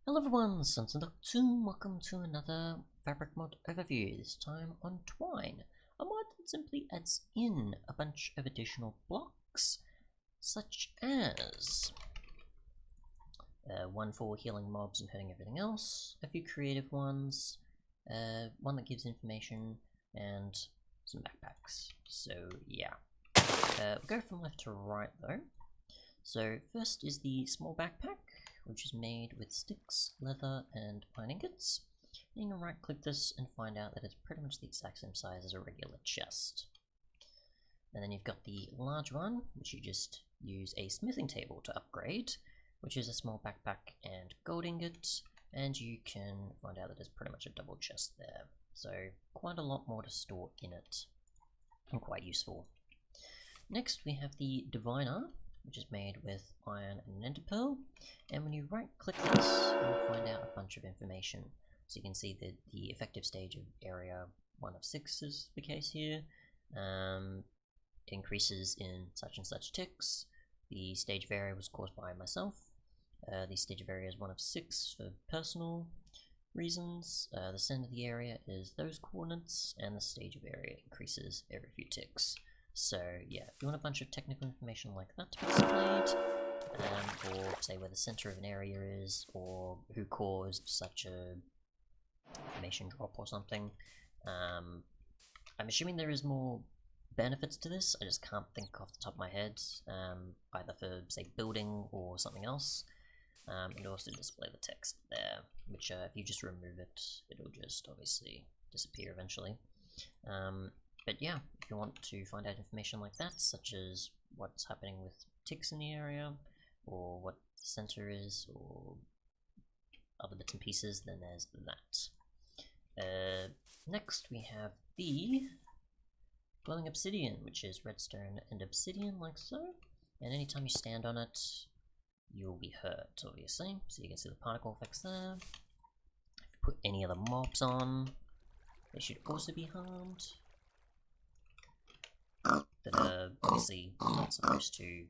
Hello everyone, Sunsun.2, welcome to another fabric mod overview, this time on Twine, a mod that simply adds in a bunch of additional blocks, such as one for healing mobs and hurting everything else, a few creative ones, one that gives information, and some backpacks. So yeah, we'll go from left to right though. So first is the small backpack, which is made with sticks, leather, and pine ingots. You can right click this and find out that it's pretty much the exact same size as a regular chest. And then you've got the large one, which you just use a smithing table to upgrade, which is a small backpack and gold ingot, and you can find out that it's pretty much a double chest there. So quite a lot more to store in it, and quite useful. Next we have the diviner, which is made with iron and ender pearl, and when you right click this, you'll find out a bunch of information. So you can see that the effective stage of area 1 of 6 is the case here. It increases in such and such ticks. The stage of area was caused by myself. The stage of area is 1 of 6 for personal reasons. The center of the area is those coordinates, and the stage of area increases every few ticks. So yeah, if you want a bunch of technical information like that to be displayed, or say where the center of an area is, or who caused such a information drop or something, I'm assuming there is more benefits to this. I just can't think off the top of my head, either for say building or something else. And also display the text there, which if you just remove it, it'll just obviously disappear eventually. But yeah, if you want to find out information like that, such as what's happening with ticks in the area, or what the center is, or other bits and pieces, then there's that. Next we have the glowing obsidian, which is redstone and obsidian, like so. And anytime you stand on it, you'll be hurt, obviously. So you can see the particle effects there. If you put any other mobs on, they should also be harmed. That are obviously not supposed to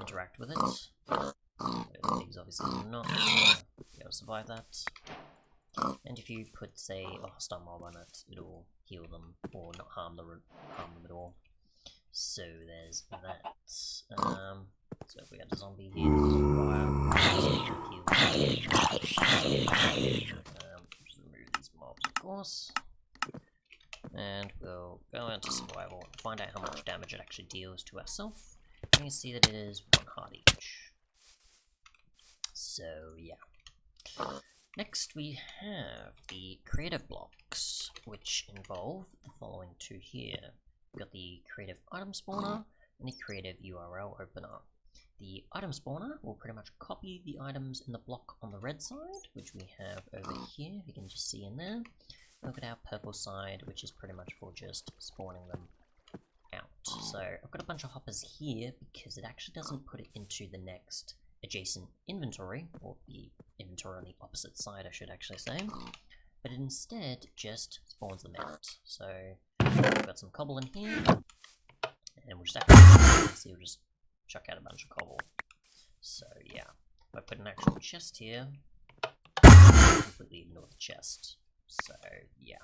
interact with it. These obviously do not be able to survive that. And if you put, say, a hostile mob on it, it'll heal them or not harm them at all. So there's that. So if we had a zombie here, just remove these mobs, of course. And we'll go into survival and find out how much damage it actually deals to ourselves. You can see that it is 1 heart each. So yeah. Next we have the creative blocks, which involve the following 2 here. We've got the creative item spawner and the creative URL opener. The item spawner will pretty much copy the items in the block on the red side, which we have over here, you can just see in there. Look at our purple side, which is pretty much for just spawning them out. So I've got a bunch of hoppers here because it actually doesn't put it into the next adjacent inventory, or the inventory on the opposite side I should actually say, but it instead just spawns them out. So we've got some cobble in here, and we'll just see, we'll just chuck out a bunch of cobble. So yeah, if I put an actual chest here, completely ignore the chest. So yeah,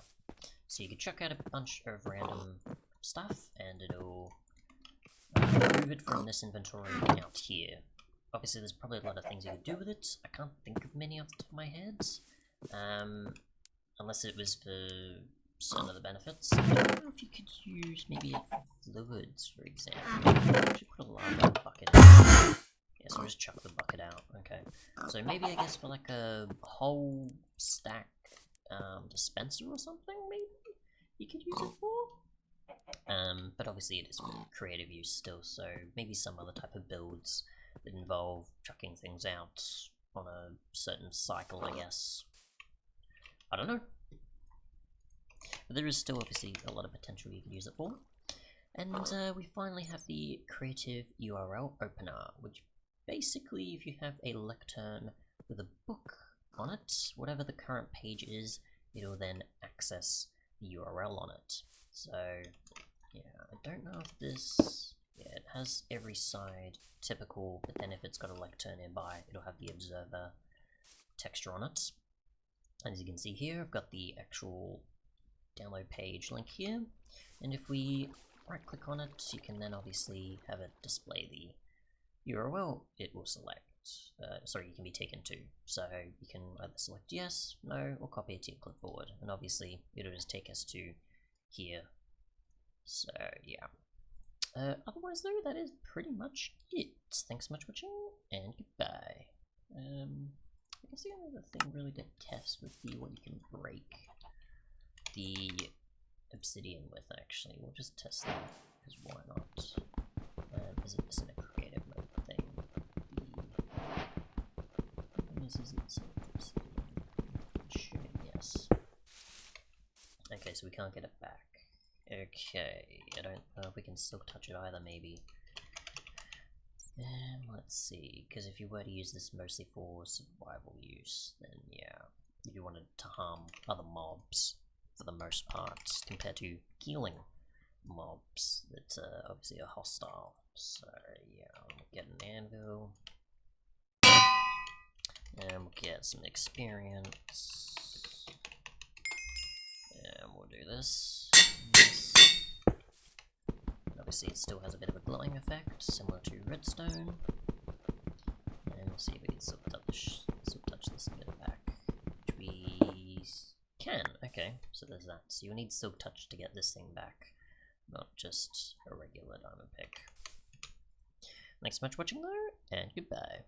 so you can chuck out a bunch of random stuff and it'll move it from this inventory out here. Obviously there's probably a lot of things you could do with it. I can't think of many off the top of my head, unless it was for some of the benefits. I don't know if you could use maybe fluids, for example. I should put a lava bucket in. Yeah, so we'll just chuck the bucket out. Okay, so maybe I guess for like a whole stack dispenser or something, maybe you could use it for. But obviously it is for creative use still, so maybe some other type of builds that involve chucking things out on a certain cycle, I guess. I don't know. But there is still obviously a lot of potential you can use it for. And we finally have the creative URL opener, which basically if you have a lectern with a book on it, whatever the current page is, it'll then access the URL on it. So yeah, I don't know if this, yeah, it has every side typical, but then if it's got a lectern nearby, it'll have the observer texture on it. As you can see here, I've got the actual download page link here, and if we right click on it, you can then obviously have it display the URL it will select. Sorry, you can be taken to. So you can either select yes, no, or copy it to your clipboard, and obviously it'll just take us to here. So yeah. Otherwise though, that is pretty much it. Thanks so much for watching, and goodbye. I guess the only other thing really to test would be what you can break the Obsidian with, actually. We'll just test that, because why not? Is it just in a creative mode thing? Yes. Okay, so we can't get it back. Okay, I don't know if we can still touch it either, maybe. Let's see, because if you were to use this mostly for survival use, then yeah, if you wanted to harm other mobs, for the most part, compared to healing mobs that obviously are hostile. So yeah, we'll get an anvil, and we'll get some experience, and we'll do this. Obviously it still has a bit of a glowing effect, similar to redstone. And we'll see if we can still touch this bit back, which we can. Okay, so there's that. So you'll need silk touch to get this thing back, not just a regular diamond pick. Thanks so much for watching though, and goodbye.